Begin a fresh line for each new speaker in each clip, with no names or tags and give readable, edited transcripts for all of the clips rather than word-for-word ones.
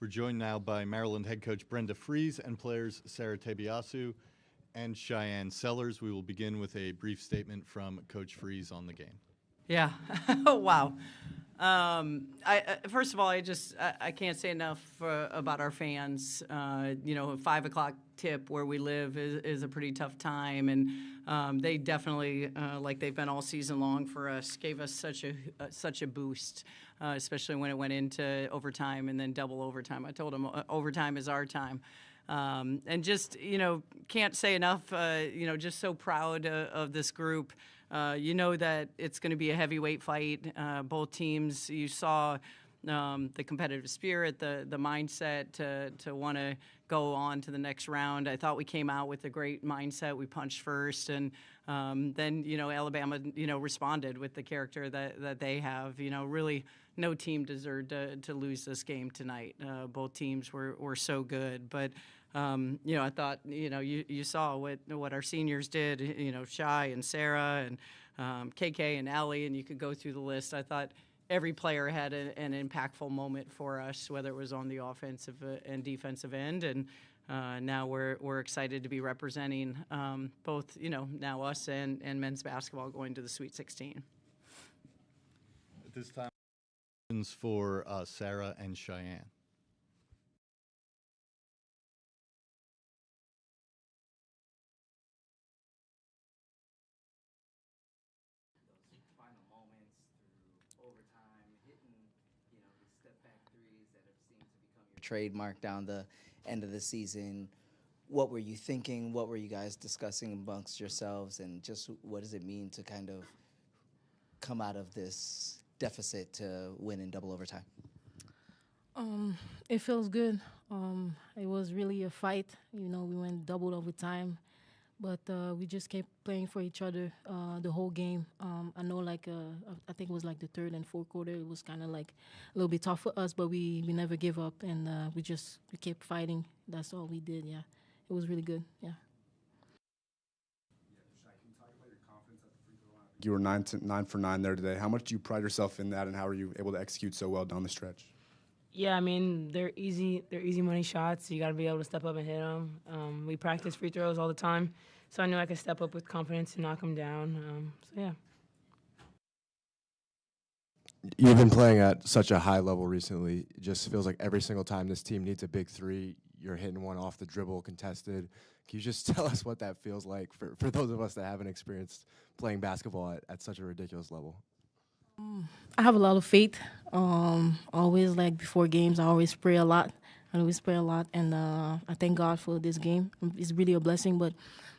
We're joined now by Maryland head coach Brenda Frese and players Sarah Tabiasu and Cheyenne Sellers. We will begin with a brief statement from Coach Frese on the game.
Yeah. Oh, wow. First of all, I can't say enough about our fans. A 5 o'clock tip where we live is a pretty tough time, and they definitely, like they've been all season long for us, gave us such a boost, especially when it went into overtime and then double overtime. I told them overtime is our time. And just, can't say enough, just so proud of this group. That it's going to be a heavyweight fight. Both teams, you saw the competitive spirit, the mindset to want to go on to the next round. I thought we came out with a great mindset. We punched first, and then, Alabama, responded with the character that they have. Really no team deserved to lose this game tonight. Both teams were so good. But, I thought, you saw what our seniors did, Shy and Sarah and KK and Allie, and you could go through the list. I thought every player had an impactful moment for us, whether it was on the offensive and defensive end. And now we're excited to be representing both, now us and men's basketball going to the Sweet 16.
At this time, for Sarah and Cheyenne.
Trademark down the end of the season. What were you thinking? What were you guys discussing amongst yourselves? And just what does it mean to kind of come out of this deficit to win in double overtime?
It feels good. It was really a fight. We went double overtime, but we just kept playing for each other the whole game. I know, I think it was like the third and fourth quarter. It was kind of like a little bit tough for us, but we never give up, and we kept fighting. That's all we did. Yeah, it was really good. Yeah.
You were 9 for 9 there today. How much do you pride yourself in that, and how are you able to execute so well down the stretch?
Yeah, I mean, they're easy money shots. You got to be able to step up and hit them. We practice free throws all the time, so I knew I could step up with confidence and knock them down. So, yeah.
You've been playing at such a high level recently. It just feels like every single time this team needs a big three, you're hitting one off the dribble, contested. Can you just tell us what that feels like for those of us that haven't experienced playing basketball at such a ridiculous level?
I have a lot of faith. Always, before games, I always pray a lot. And I thank God for this game. It's really a blessing. But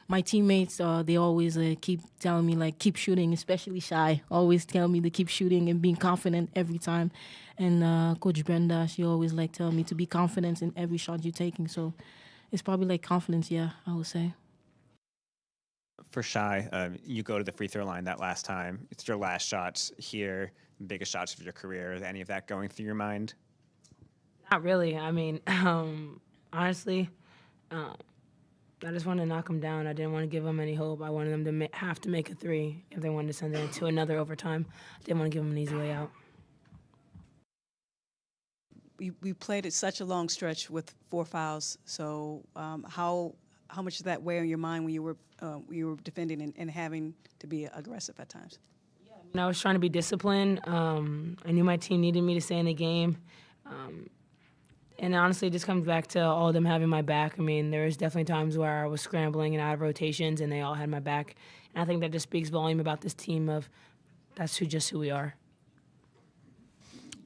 my teammates, they always keep telling me, keep shooting, especially Shy. Always tell me to keep shooting and being confident every time. And Coach Brenda, she always tell me to be confident in every shot you're taking. So it's probably confidence, yeah, I would say.
For Shy, you go to the free throw line that last time. It's your last shots here, biggest shots of your career. Is any of that going through your mind?
Not really. I mean, honestly, I just wanted to knock them down. I didn't want to give them any hope. I wanted them to have to make a three if they wanted to send it into another overtime. I didn't want to give them an easy way out.
We played at such a long stretch with 4 fouls. So how much did that weigh on your mind when you were defending and having to be aggressive at times?
Yeah, I was trying to be disciplined. I knew my team needed me to stay in the game. And honestly, it just comes back to all of them having my back. I mean, there was definitely times where I was scrambling and out of rotations, and they all had my back. And I think that just speaks volume about this team of that's just who we are.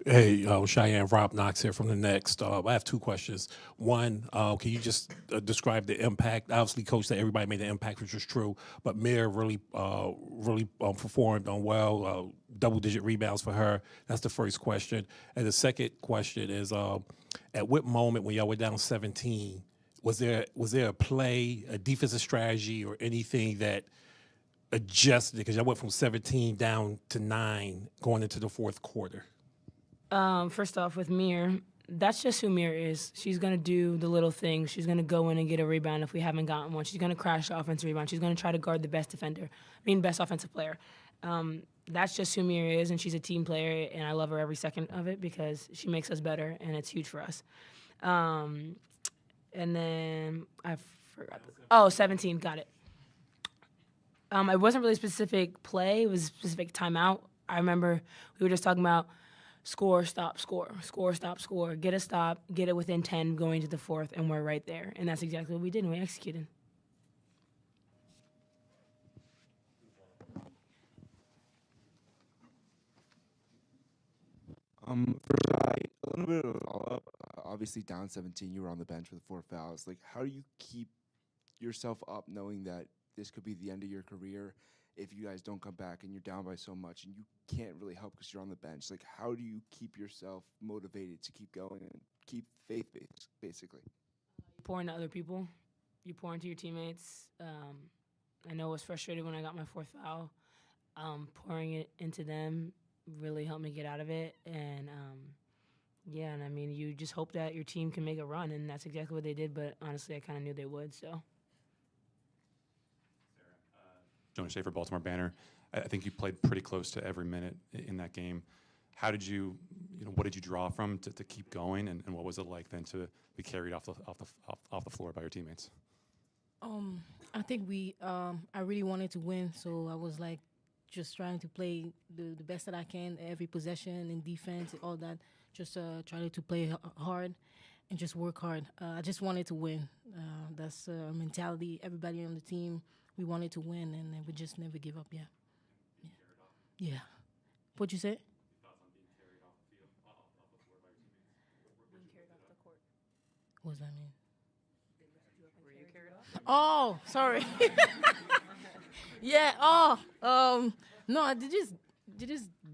Hey, Cheyenne, Rob Knox here from the Next. I have 2 questions. One, can you just describe the impact? Obviously, Coach said everybody made an impact, which was true, but Mir really performed on well, double-digit rebounds for her. That's the first question. And the second question is, at what moment when y'all were down 17, was there a play, a defensive strategy, or anything that adjusted? Because y'all went from 17 down to 9 going into the fourth quarter.
First off, with Mir, that's just who Mir is. She's going to do the little things. She's going to go in and get a rebound if we haven't gotten one. She's going to crash the offensive rebound. She's going to try to guard the best best offensive player. That's just who Mir is, and she's a team player, and I love her every second of it because she makes us better, and it's huge for us. And then I forgot. 17, got it. It wasn't really specific play. It was specific timeout. I remember we were just talking about score, stop, score, score, stop, score, get a stop, get it within 10 going to the fourth, and we're right there. And that's exactly what we did, and we executed.
For Shy, a little bit of a follow-up. Obviously, down 17, you were on the bench with 4 fouls. Like, how do you keep yourself up knowing that this could be the end of your career if you guys don't come back and you're down by so much and you can't really help because you're on the bench? Like, how do you keep yourself motivated to keep going and keep faith, basically?
You pour into other people. You pour into your teammates. I know I was frustrated when I got my 4th foul. Pouring it into them really helped me get out of it. And, and I mean, you just hope that your team can make a run, and that's exactly what they did, but honestly, I kind of knew they would, so.
Jonah Schaefer, Baltimore Banner. I think you played pretty close to every minute in that game. How did you what did you draw from to keep going, and what was it like then to be carried off the floor by your teammates?
I think I really wanted to win, so I was like just trying to play the best that I can every possession in defense, all that. Just try to play hard and just work hard. I just wanted to win. That's our mentality. Everybody on the team, we wanted to win, and we just never give up. Yeah. What'd you say?
Thoughts on being carried off the field, off the floor by your teammates?
Being carried off the court.
What does that mean?
Were you carried off?
Oh, sorry. Yeah. No, they just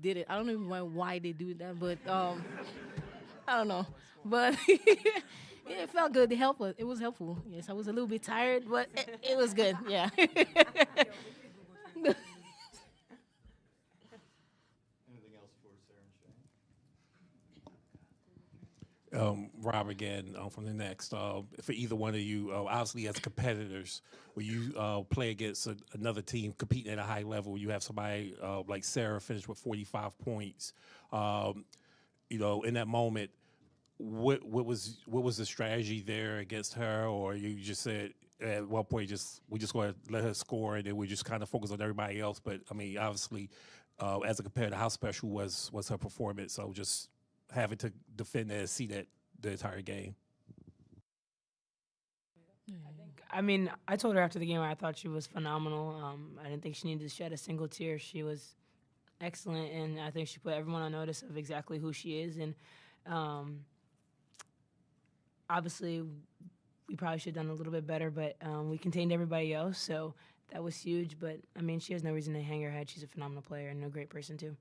did it. I don't know why they do that, but I don't know. But yeah, it felt good. It was helpful. Yes, I was a little bit tired, but it was good. Yeah.
Anything else for Sarah and Shane?
Rob again from the next. For either one of you, obviously as competitors, when you play against another team competing at a high level, you have somebody like Sarah finished with 45 points. In that moment, what was the strategy there against her, or you just said at one point we just going to let her score and then we just kind of focus on everybody else? But I mean, obviously, as a competitor, how special was her performance? So just having to defend and see that the entire game.
I mean, I told her after the game I thought she was phenomenal. I didn't think she needed to shed a single tear. She was excellent, and I think she put everyone on notice of exactly who she is. And obviously, we probably should have done a little bit better, but we contained everybody else, so that was huge. But, I mean, she has no reason to hang her head. She's a phenomenal player and a great person, too.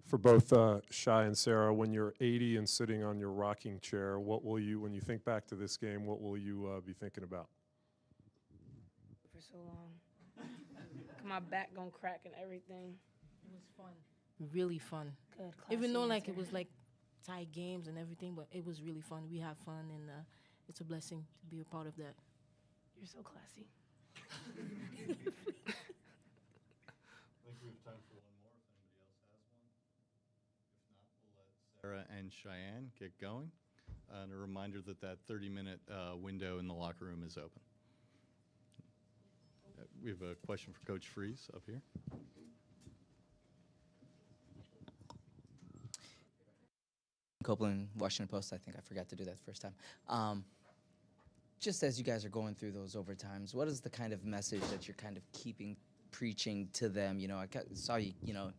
For both Shy and Sarah, when you're 80 and sitting on your rocking chair, what will you, when you think back to this game, what will you be thinking about?
For so long. My back gonna crack and everything.
It was fun. Really fun.
Good.
Even though it was tight games and everything, but it was really fun. We had fun, and it's a blessing to be a part of that.
You're so classy.
I think we have time for one more if anybody else has one. If not, we'll let Sarah and Cheyenne get going. And a reminder that 30-minute window in the locker room is open. We have a question for Coach Frese up here.
Copeland, Washington Post. I think I forgot to do that the first time. Just as you guys are going through those overtimes, what is the kind of message that you're kind of preaching to them? I saw you, you're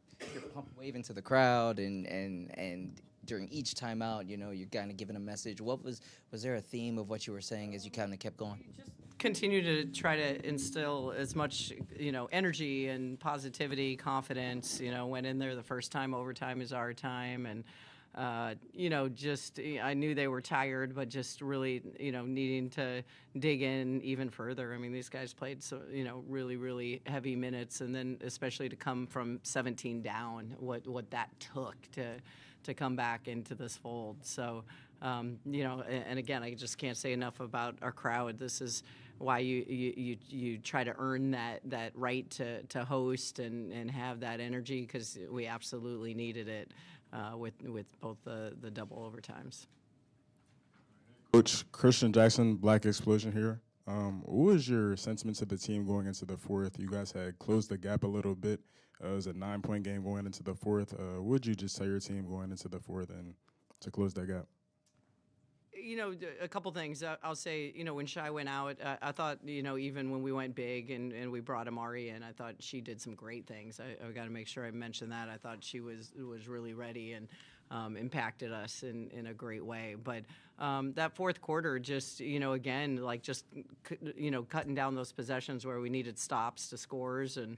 waving to the crowd, and during each timeout, you're kind of giving a message. Was there a theme of what you were saying as you kind of kept going?
Continue to try to instill as much, energy and positivity, confidence. Went in there the first time. Overtime is our time, and I knew they were tired, but just really, needing to dig in even further. I mean, these guys played really, really heavy minutes, and then especially to come from 17 down, what that took to come back into this fold. So, and again, I just can't say enough about our crowd. This is why you try to earn that right to host and have that energy, because we absolutely needed it with both the double overtimes.
Coach Christian Jackson, Black Explosion here. What was your sentiments of the team going into the fourth? You guys had closed the gap a little bit. It was a 9-point game going into the fourth. What would you just tell your team going into the fourth and to close that gap?
You know, a couple things. I'll say, you know, when Shai went out, I thought, you know, even when we went big and we brought Amari in, I thought she did some great things. I got to make sure I mention that. I thought she was really ready and impacted us in a great way. But that fourth quarter, just, you know, again, like just, you know, cutting down those possessions where we needed stops to scores and,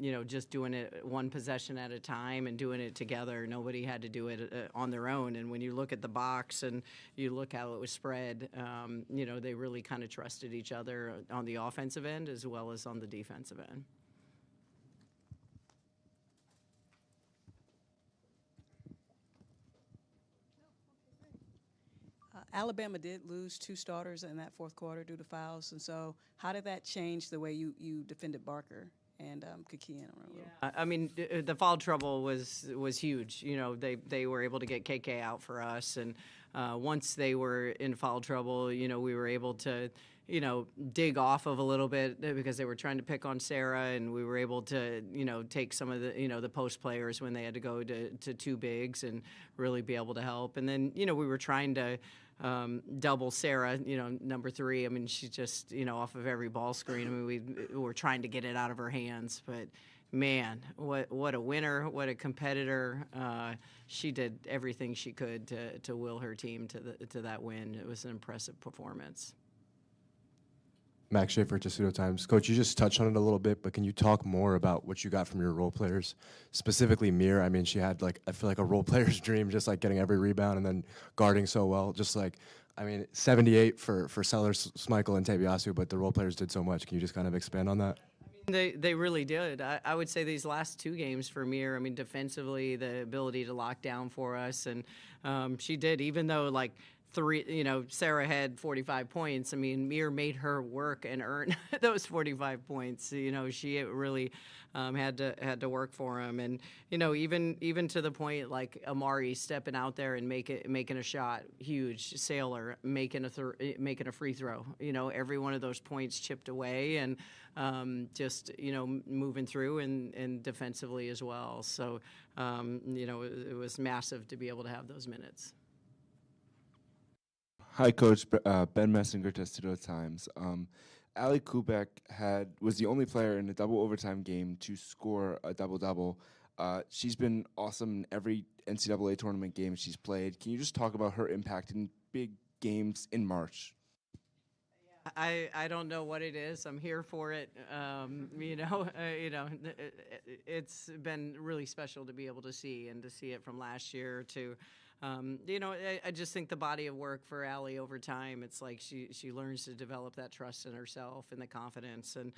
you know, just doing it one possession at a time and doing it together. Nobody had to do it on their own. And when you look at the box and you look how it was spread, you know, they really kind of trusted each other on the offensive end as well as on the defensive end.
Alabama did lose 2 starters in that fourth quarter due to fouls, and so how did that change the way you defended Barker and Kakian?
I mean, the foul trouble was huge. You know, they were able to get KK out for us, and once they were in foul trouble, you know, we were able to, you know, dig off of a little bit because they were trying to pick on Sarah, and we were able to, you know, take some of the, you know, the post players when they had to go to 2 bigs and really be able to help. And then, you know, we were trying to double Sarah, you know, number 3. I mean, she just, you know, off of every ball screen. I mean, we were trying to get it out of her hands, but man, what a winner, what a competitor. She did everything she could to will her team to that win. It was an impressive performance.
Max Schaefer, Testudo Times. Coach, you just touched on it a little bit, but can you talk more about what you got from your role players? Specifically Mir, I mean, she had, like, I feel like a role player's dream, just like getting every rebound and then guarding so well. Just like, I mean, 78 for Sellers, Schmeichel, and Tabiasu, but the role players did so much. Can you just kind of expand on that?
They really did. I would say these last 2 games for Mir, I mean, defensively, the ability to lock down for us, and she did, even though, like, you know, Sarah had 45 points. I mean, Mir made her work and earn those 45 points. You know, she really had to work for him. And, you know, even to the point like Amari stepping out there and making a shot, huge. Sailor making a free throw. You know, every one of those points chipped away and just, you know, moving through and defensively as well. So, you know, it was massive to be able to have those minutes.
Hi, Coach. Ben Messinger, Testudo Times. Ali Kubek was the only player in a double overtime game to score a double-double. She's been awesome in every NCAA tournament game she's played. Can you just talk about her impact in big games in March?
I don't know what it is. I'm here for it. You know, it's been really special to be able to see and to see it from last year to. You know, I just think the body of work for Allie over time, it's like she learns to develop that trust in herself and the confidence. And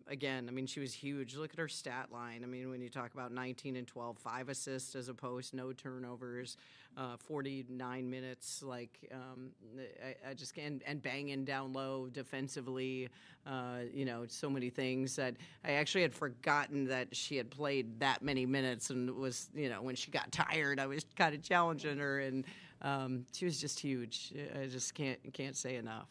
again, I mean, she was huge. Look at her stat line. I mean, when you talk about 19 and 12, 5 assists as a post, no turnovers, 49 minutes, like I just can't, and banging down low defensively, you know, so many things that I actually had forgotten that she had played that many minutes and was, you know, when she got tired, I was kind of challenging her, and she was just huge. I just can't say enough.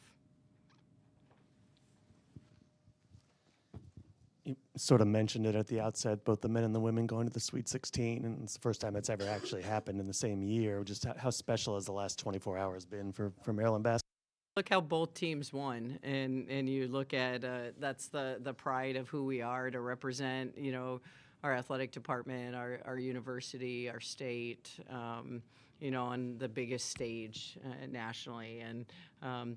You sort of mentioned it at the outset, both the men and the women going to the Sweet 16, and it's the first time it's ever actually happened in the same year. Just how special has the last 24 hours been for Maryland basketball?
Look how both teams won, and you look at that's the pride of who we are to represent, you know, our athletic department, our university, our state, you know, on the biggest stage nationally, and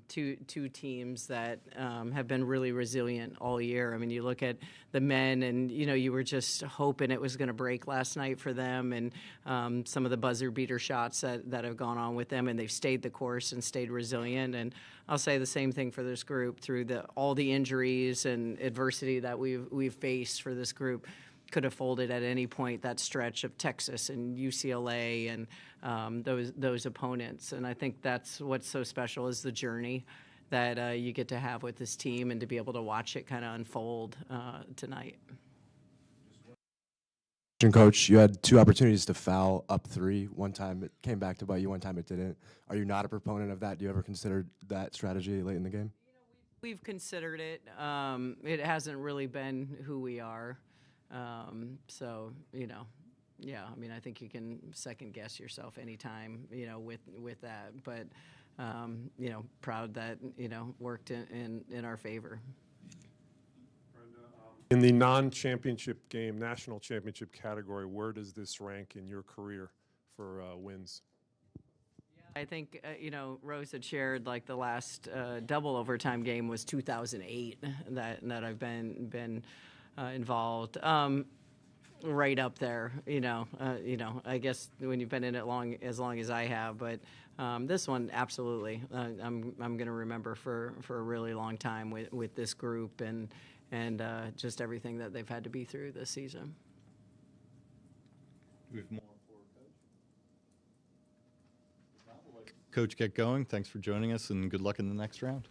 two teams that have been really resilient all year. I mean, you look at the men, and you know, you were just hoping it was going to break last night for them, and some of the buzzer beater shots that have gone on with them, and they've stayed the course and stayed resilient. And I'll say the same thing for this group through all the injuries and adversity that we've faced for this group. Could have folded at any point, that stretch of Texas and UCLA and those opponents. And I think that's what's so special is the journey that you get to have with this team, and to be able to watch it kind of unfold tonight.
Coach, you had 2 opportunities to foul up 3. One time it came back to bite you, one time it didn't. Are you not a proponent of that? Do you ever consider that strategy late in the game?
We've considered it. It hasn't really been who we are. So, yeah, I mean, I think you can second guess yourself anytime, with that. But, proud that, worked in our favor.
In the non-championship game, national championship category, where does this rank in your career for wins?
I think, Rose had shared like the last double overtime game was 2008 that I've been involved. Right up there, I guess when you've been in it as long as I have, but this one, absolutely. I'm going to remember for a really long time with this group and just everything that they've had to be through this season.
We have more for Coach. Coach, get going. Thanks for joining us, and good luck in the next round.